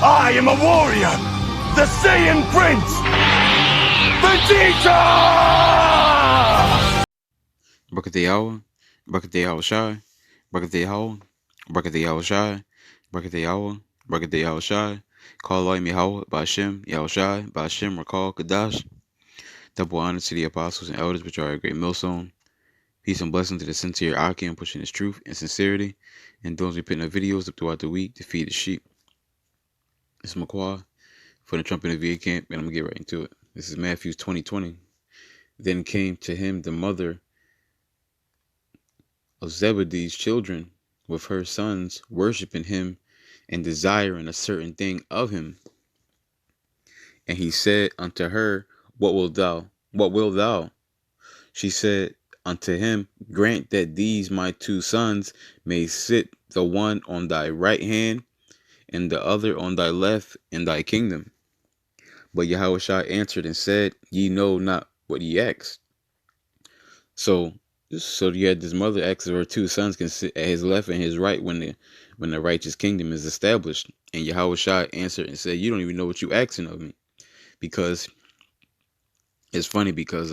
I am a warrior, the Saiyan Prince, Vegeta! Brakathe Yawa, Brakathe Yawa Shai, Brakathe Yawa, Brakathe Yawa Shai, Brakathe Yawa, Brakathe Yawa Shai, Call Loy Mihawa, Bashem, Yawa Shai, Bashem, Rakal, Kadash. Double honor to the apostles and elders which are a great millstone. Peace and blessing to the sincere Akim pushing his truth and sincerity, and those who putting up videos up throughout the week to feed the sheep. It's McQuad for the trumpet of VA camp, and I'm gonna get right into it. This is Matthew 20:20. Then came to him the mother of Zebedee's children with her sons, worshiping him and desiring a certain thing of him. And he said unto her, What wilt thou? What wilt thou? She said unto him, Grant that these my two sons may sit, the one on thy right hand and the other on thy left in thy kingdom. But Yahushua answered and said, Ye know not what ye ask. So you had this mother ask if her two sons can sit at his left and his right when the righteous kingdom is established. And Yahushua answered and said, You don't even know what you asking of me. Because it's funny because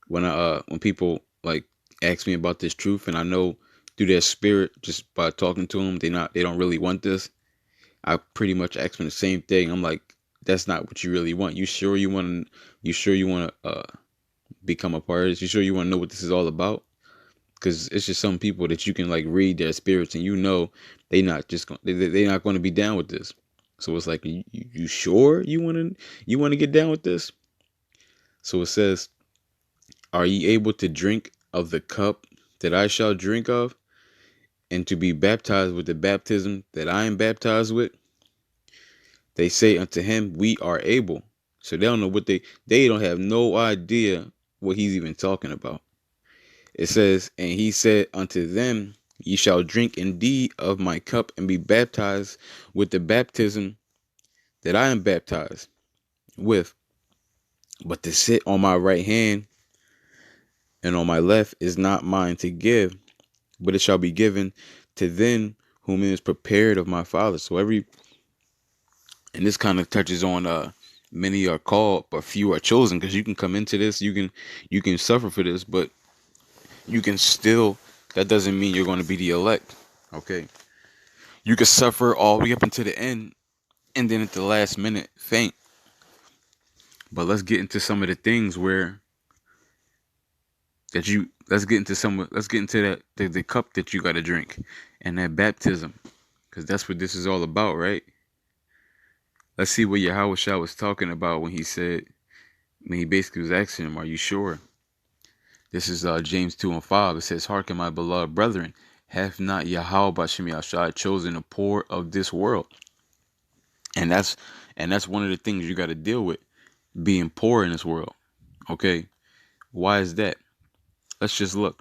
when people like ask me about this truth, and I know through their spirit just by talking to them, they don't really want this. I pretty much ask them the same thing. I'm like, that's not what you really want. You sure you want to become a part of this? You sure you want to know what this is all about? Because it's just some people that you can like read their spirits, and they're not going to be down with this. So it's like, you sure you want to get down with this? So it says, Are ye able to drink of the cup that I shall drink of, and to be baptized with the baptism that I am baptized with? They say unto him, We are able. So they don't know what they don't have no idea what he's even talking about. It says, And he said unto them, Ye shall drink indeed of my cup and be baptized with the baptism that I am baptized with. But to sit on my right hand and on my left is not mine to give, but it shall be given to them whom it is prepared of my Father. So and this kind of touches on many are called, but few are chosen, because you can come into this, you can suffer for this, but you can still, that doesn't mean you're going to be the elect. Okay, you can suffer all the way up until the end, and then at the last minute faint. But let's get into some of the things where let's get into that the cup that you got to drink, and that baptism, because that's what this is all about, right? Let's see what Yahushua was talking about when he basically was asking him, Are you sure? This is James 2:5. It says, Hearken, my beloved brethren, hath not Yahweh Bashem Yahshua chosen the poor of this world? And that's one of the things you got to deal with, being poor in this world. Okay, why is that? Let's just look.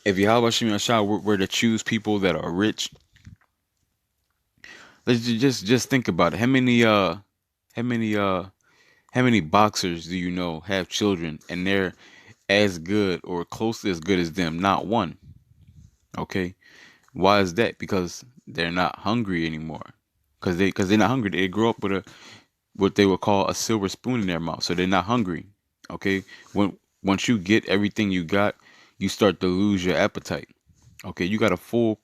If Yahweh Bashem Yahshua were to choose people that are rich, let's just think about it. How many boxers do you know have children and they're as good or close to as good as them? Not one. Okay. Why is that? Because they're not hungry anymore. Because they're not hungry. They grow up with what they would call a silver spoon in their mouth. So they're not hungry. Okay. Once you get everything you got, you start to lose your appetite. Okay. You got a full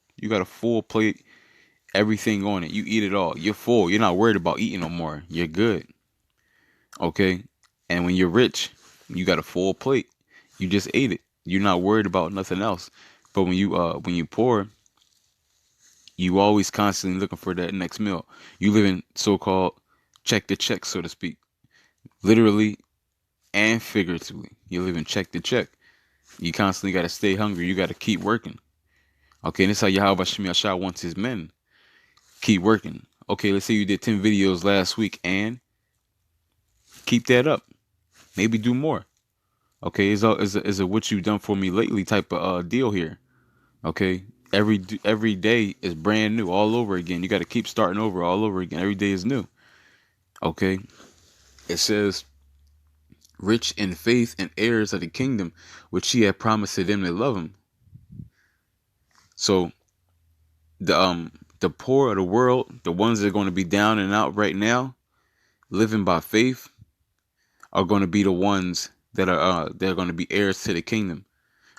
plate, everything on it. You eat it all. You're full. You're not worried about eating no more. You're good. Okay. And when you're rich, you got a full plate. You just ate it. You're not worried about nothing else. But when you poor, you always constantly looking for that next meal. You live in so-called check to check, so to speak. Literally and figuratively. You live in check to check. You constantly got to stay hungry. You got to keep working. Okay, and this is how Yahweh Bashem Yahshua wants his men. Keep working. Okay, let's say you did 10 videos last week, and keep that up. Maybe do more. Okay, is a what you done for me lately type of deal here. Okay, every day is brand new, all over again. You got to keep starting over, all over again. Every day is new. Okay, it says, rich in faith and heirs of the kingdom, which he had promised to them that love him. So The poor of the world, the ones that are going to be down and out right now, living by faith, are going to be the ones that are they're going to be heirs to the kingdom.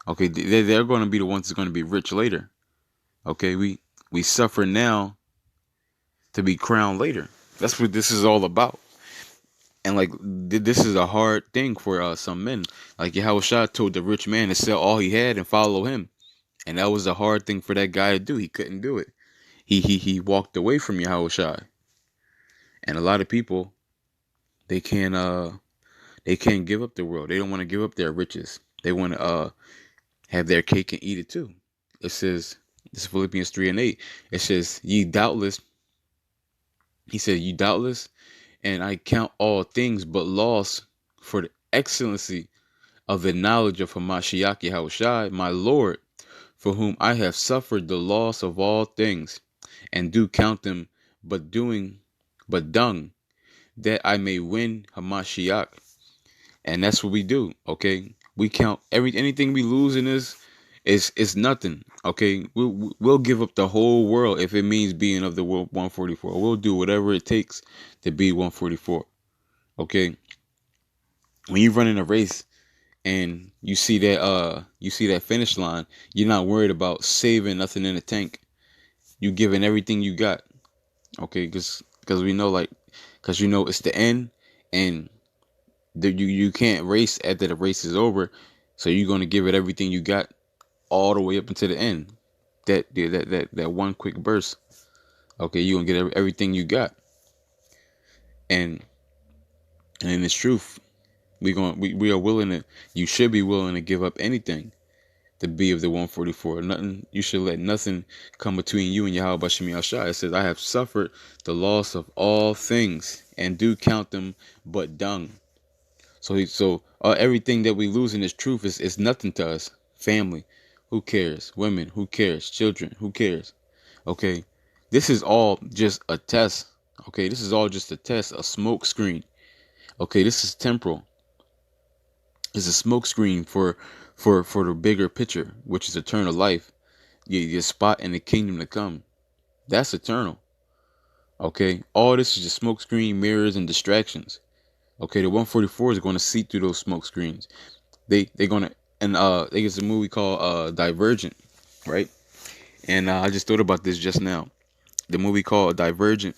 Okay, they're going to be the ones that's going to be rich later. Okay, we suffer now to be crowned later. That's what this is all about. And like this is a hard thing for some men. Like Yahushua told the rich man to sell all he had and follow him, and that was a hard thing for that guy to do. He couldn't do it. He walked away from Yahushua. And a lot of people, they can't give up the world. They don't want to give up their riches. They want to have their cake and eat it too. It says, this is Philippians 3:8. It says, ye doubtless, he said, ye doubtless, and I count all things but loss for the excellency of the knowledge of Hamashiach Yahushua, my Lord, for whom I have suffered the loss of all things, and do count them but dung, that I may win Hamashiach. And that's what we do. Okay, we count anything we lose in this is nothing. Okay, we'll give up the whole world if it means being of the world 144. We'll do whatever it takes to be 144. Okay, when you run in a race and you see that finish line, you're not worried about saving nothing in the tank. You giving everything you got. Okay, because we know, like, because you know it's the end, and you can't race after the race is over, so you're gonna give it everything you got all the way up until the end. That one quick burst. Okay, you're gonna get everything you got, and in this truth, we are willing to. You should be willing to give up anything to be of the 144. Nothing. You should let nothing come between you and Yahweh Bashim Yahshua. It says, I have suffered the loss of all things, and do count them but dung. So everything that we lose in this truth is nothing to us. Family, who cares? Women, who cares? Children, who cares? Okay, this is all just a test. Okay, this is all just a test, a smoke screen. Okay, this is temporal. It's a smoke screen for the bigger picture, which is eternal life. Your spot in the kingdom to come. That's eternal. Okay, all this is just smoke screen, mirrors, and distractions. Okay, the 144 is going to see through those smoke screens. They're gonna, and there's a movie called Divergent, right? And I just thought about this just now. The movie called Divergent.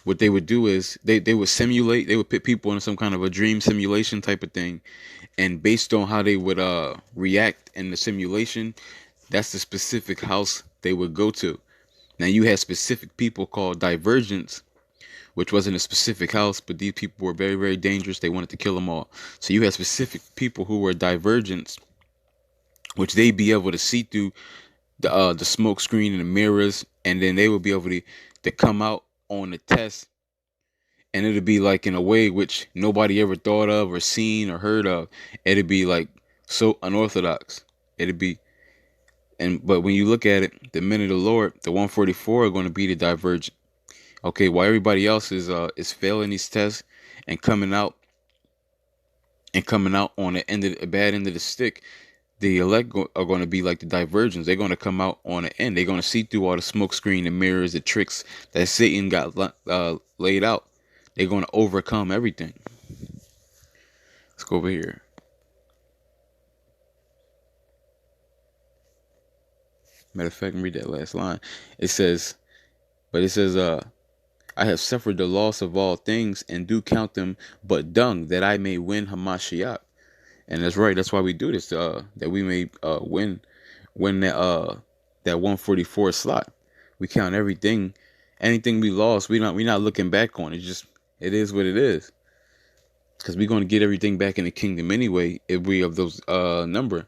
What they would do is they would simulate. They would put people in some kind of a dream simulation type of thing, and based on how they would react in the simulation, that's the specific house they would go to. Now you had specific people called Divergents, which wasn't a specific house, but these people were very, very dangerous. They wanted to kill them all. So you had specific people who were Divergents, which they'd be able to see through the smoke screen and the mirrors, and then they would be able to come out on the test, and it'd be like in a way which nobody ever thought of or seen or heard of. It'd be like so unorthodox. It'd be, but when you look at it, the men of the Lord, the 144 are going to be the Divergent. Okay, while everybody else is failing these tests and coming out on the bad end of the stick, the elect are going to be like the Divergents. They're going to come out on the end. They're going to see through all the smoke screen, the mirrors, the tricks that Satan got laid out. They're going to overcome everything. Let's go over here. Matter of fact, read that last line. It says, I have suffered the loss of all things, and do count them but dung, that I may win Hamashiach. And that's right. That's why we do this, that we may win that 144 slot. We count everything, anything we lost. We're not looking back on it. It is what it is. Because we're going to get everything back in the kingdom anyway if we of those number.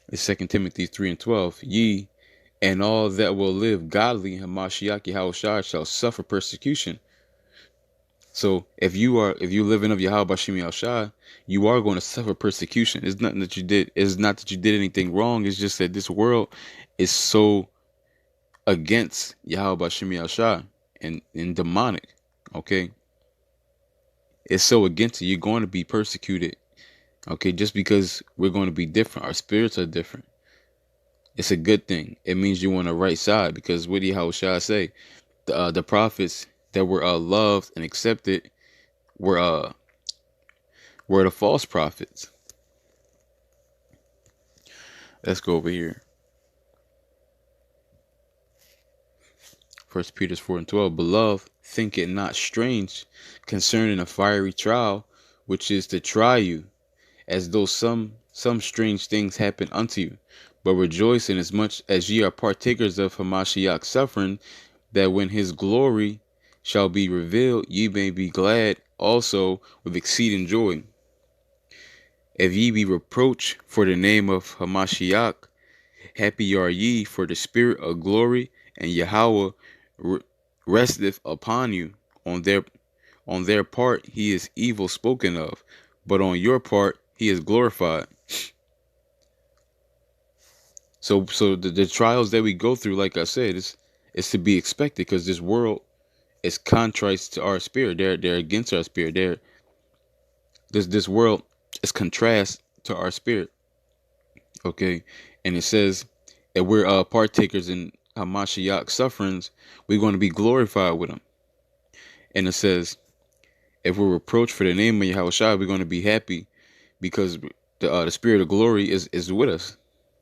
It's 2 Timothy 3:12. Ye and all that will live godly in Hamashiach Yahushua shall suffer persecution. So if you living of Yahweh Bashim Yahushua, you are going to suffer persecution. It's nothing that you did. It's not that you did anything wrong. It's just that this world is so against Yahweh Bashim Yahushua and demonic. Okay, it's so against it. You're going to be persecuted. Okay, just because we're going to be different. Our spirits are different. It's a good thing. It means you're on the right side, because what did Yahushua say? The prophets that were loved and accepted were the false prophets. Let's go over here. 1 Peter 4:12. Beloved, think it not strange concerning a fiery trial, which is to try you, as though some strange things happen unto you. But rejoice inasmuch as ye are partakers of Hamashiach's suffering, that when his glory shall be revealed, ye may be glad also with exceeding joy. If ye be reproached for the name of Hamashiach, happy are ye, for the spirit of glory and Yahweh resteth upon you. On their part he is evil spoken of, but on your part he is glorified. So the trials that we go through, like I said, is to be expected, because this world is contrast to our spirit. They're against our spirit. This world is contrast to our spirit. Okay, and it says that we're partakers in Hamashiach's sufferings, we're going to be glorified with him. And it says, if we're reproached for the name of Yahushua, we're going to be happy, because the spirit of glory is with us.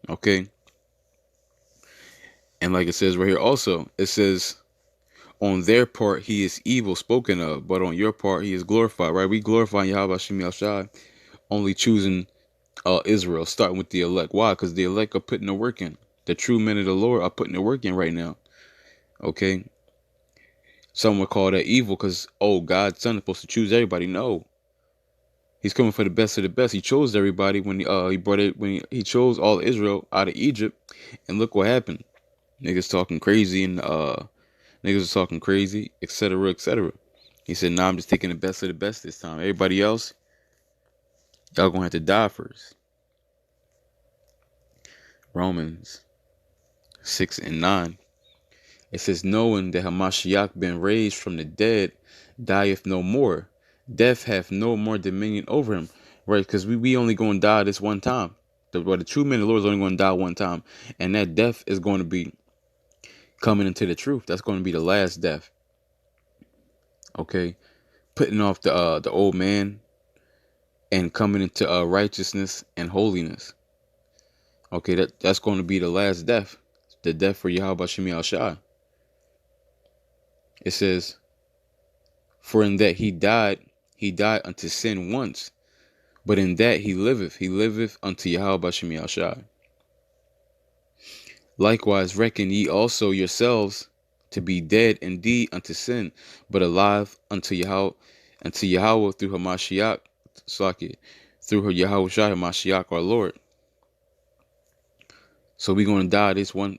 Okay, and like it says right here also, it says, on their part he is evil spoken of, but on your part he is glorified. Right? We glorify Yahweh Shem Yahushua, only choosing Israel, starting with the elect. Why? Because the elect are putting the work in. The true men of the Lord are putting the work in right now. Okay. Some would call that evil because, oh, God's son is supposed to choose everybody. No. He's coming for the best of the best. He chose everybody when he brought it, when he chose all Israel out of Egypt. And look what happened. Niggas talking crazy, and niggas was talking crazy, etc., etc. He said, nah, I'm just taking the best of the best this time. Everybody else, y'all gonna have to die first. Romans 6:9. It says, knowing that Hamashiach been raised from the dead, dieth no more. Death hath no more dominion over him. Right? Because we only going to die this one time. The true men of the Lord is only going to die one time. And that death is going to be coming into the truth. That's going to be the last death. Okay? Putting off the old man and coming into righteousness and holiness. Okay? That's going to be the last death. The death for Yahweh Shemi Al-Shai. It says, for in that he died unto sin once, but in that he liveth unto Yahweh Shemi Al-Shai. Likewise reckon ye also yourselves to be dead indeed unto sin, but alive unto Yahweh through Hamashiach, through Yahweh Shai Hamashiach our Lord. So we're gonna die this one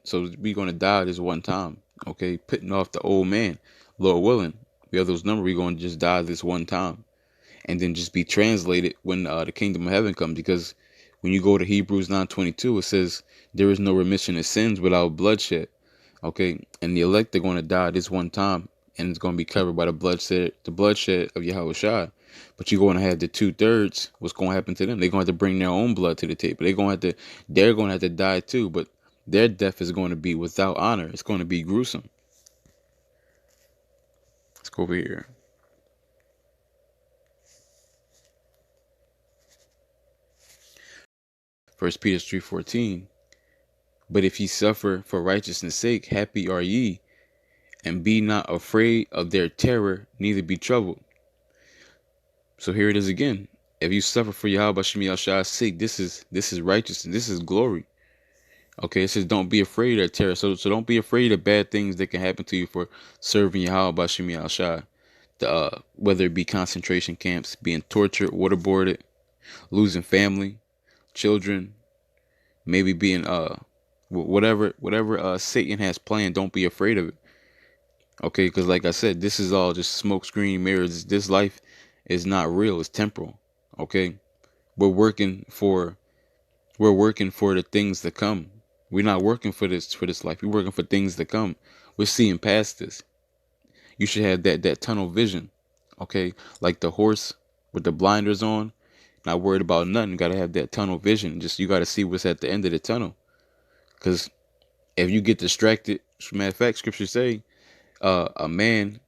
time. Okay, putting off the old man, Lord willing. We have those numbers, we're gonna just die this one time. And then just be translated when the kingdom of heaven comes. Because when you go to Hebrews 9:22, it says there is no remission of sins without bloodshed. Okay, and the elect are going to die this one time, and it's going to be covered by the bloodshed of Yahweh Shai. But you're going to have the 2/3. What's going to happen to them? They're going to have to bring their own blood to the table. They're going to have to die too. But their death is going to be without honor. It's going to be gruesome. Let's go over here. 1 Peter 3:14. But if ye suffer for righteousness' sake, happy are ye, and be not afraid of their terror, neither be troubled. So here it is again. If you suffer for Yahweh Shemi Al-Shai's sake, this is righteousness. This is glory. Okay, it says don't be afraid of terror. So don't be afraid of bad things that can happen to you for serving Yahweh Shemi Al-Shai. Whether it be concentration camps, being tortured, waterboarded, losing family, children, maybe being whatever Satan has planned, don't be afraid of it. Okay, because like I said, this is all just smoke screen mirrors. This life is not real, it's temporal. Okay, we're working for the things to come. We're not working for this life. We're working for things to come. We're seeing past this. You should have that tunnel vision. Okay, like the horse with the blinders on, not worried about nothing. You gotta have that tunnel vision. Just you gotta see what's at the end of the tunnel. Because if you get distracted, as a matter of fact, scriptures say, a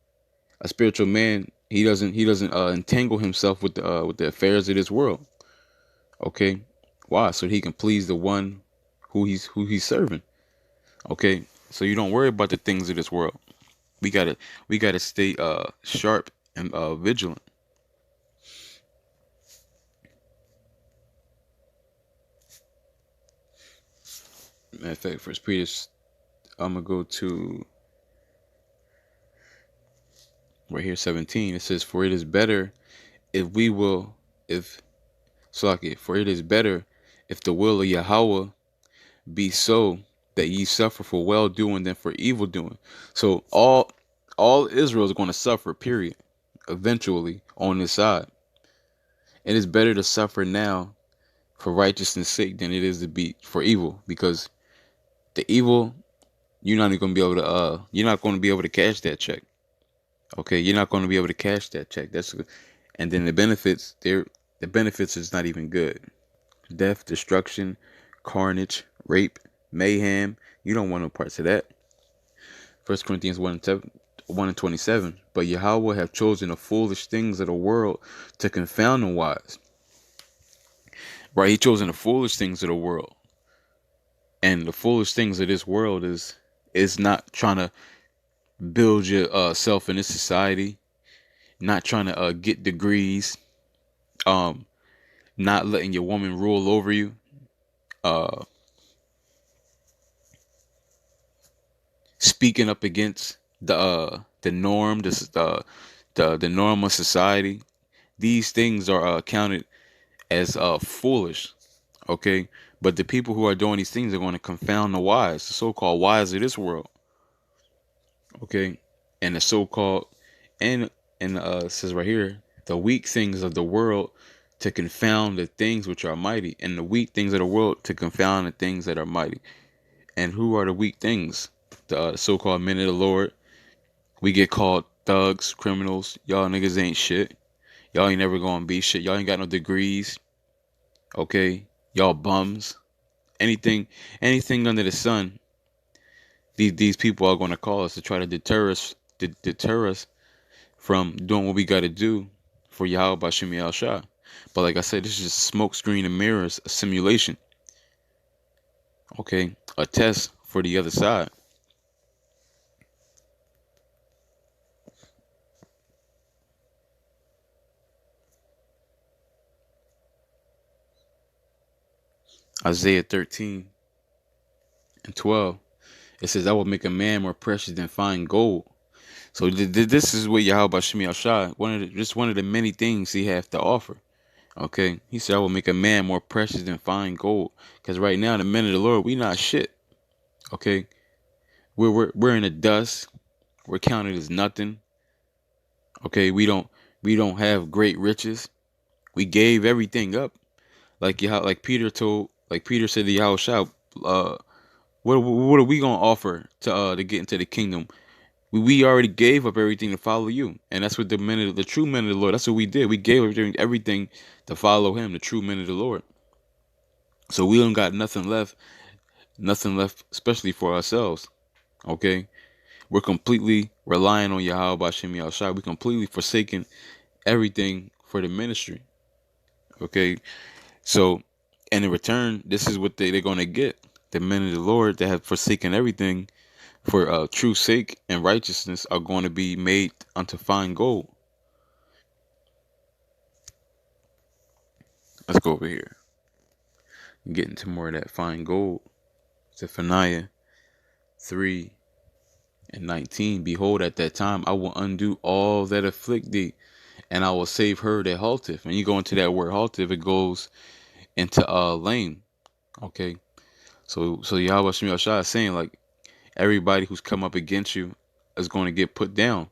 spiritual man, he doesn't entangle himself with the affairs of this world. Okay, why? So he can please the one who he's serving. Okay, so you don't worry about the things of this world. We gotta stay sharp and vigilant. Matter of fact, First Peter, I'm gonna go to right here 17. It says, "For it is better if we will if Salaki, for it is better if the will of Yahweh be so that ye suffer for well doing than for evil doing." So all Israel is going to suffer, period, eventually on this side. It is better to suffer now for righteousness' sake than it is to be for evil, because the evil, you're not going to be able to cash that check. Okay, you're not going to be able to cash that check. And then the benefits is not even good. Death, destruction, carnage, rape, mayhem. You don't want no parts of that. 1 Corinthians 1:27. But Yahweh have chosen the foolish things of the world to confound the wise. Right? He chosen the foolish things of the world. And the foolish things of this world is not trying to build yourself in this society, not trying to get degrees, not letting your woman rule over you, uh, speaking up against the norm, the norm of society. These things are counted as foolish. Okay, but the people who are doing these things are going to confound the wise, the so-called wise of this world. Okay, and the so-called and it says right here, the weak things of the world to confound the things which are mighty, and the weak things of the world to confound the things that are mighty. And who are the weak things? The so-called men of the Lord. We get called thugs, criminals. Y'all niggas ain't shit. Y'all ain't never gonna be shit. Y'all ain't got no degrees. Okay, y'all bums. Anything under the sun. These people are gonna call us to try to deter us from doing what we got to do for Yahweh Bashim Shah. But like I said, this is just smoke screen and mirrors, a simulation. Okay, a test for the other side. Isaiah 13:12. It says, "I will make a man more precious than fine gold." So this is what Yahweh Bashim Shah, one of the many things he has to offer. Okay, he said, "I will make a man more precious than fine gold." Because right now, the men of the Lord, we not shit. Okay, we're in the dust. We're counted as nothing. Okay, we don't have great riches. We gave everything up. Like Peter said to Yahushua, what are we gonna offer to get into the kingdom? We already gave up everything to follow you, and that's what the true men of the Lord. That's what we did. We gave everything to follow Him, the true men of the Lord. So we don't got nothing left, especially for ourselves. Okay, we're completely relying on Yahweh Bashim Yahushua. We completely forsaken everything for the ministry. Okay, so and in return, this is what they're going to get. The men of the Lord that have forsaken everything for true sake and righteousness are going to be made unto fine gold. Let's go over here and get into more of that fine gold. Zephaniah 3:19. Behold, at that time I will undo all that afflict thee, and I will save her that halteth. When you go into that word halteth, it goes into lame. Okay, so Yahweh Shemi Shah is saying, like, everybody who's come up against you is going to get put down.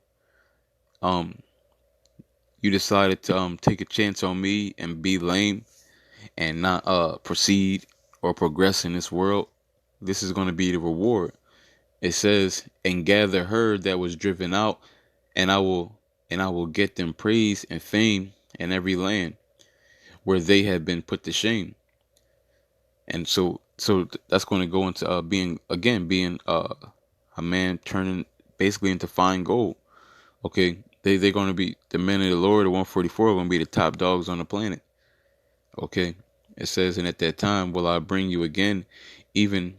You decided to take a chance on me and be lame and not proceed or progress in this world. This is going to be the reward. It says, "And gather her that was driven out, and I will get them praise and fame in every land where they have been put to shame." And so So that's going to go into being a man turning basically into fine gold. Okay, they're going to be the men of the Lord. The 144 are going to be the top dogs on the planet. Okay, it says, and at that time will I bring you again, even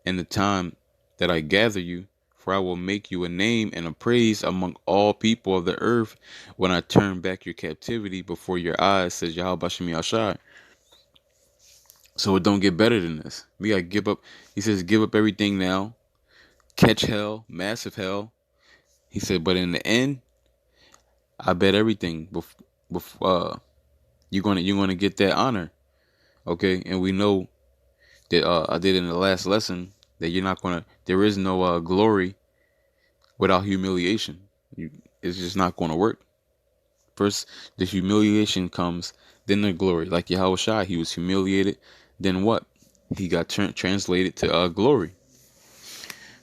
in the time that I gather you, for I will make you a name and a praise among all people of the earth when I turn back your captivity before your eyes, says Yahweh Bashem Yashai. So it don't get better than this. We gotta give up. He says, give up everything now, catch hell, massive hell. He said, but in the end, I bet everything. You're gonna get that honor. Okay, and we know that I did in the last lesson that you're not gonna. There is no glory without humiliation. It's just not gonna work. First, the humiliation comes, then the glory. Like Yahweh Shai, he was humiliated. Then what? He got translated to glory.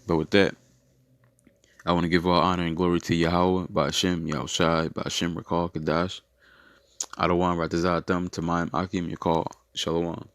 But with that, I want to give all honor and glory to Yahweh, Ba'ashem, Yahweh Shai, Ba'ashem, Rakal, Kadash, Adawan, Ratazatam, Tamaim, Akim, Yakal, Shalom.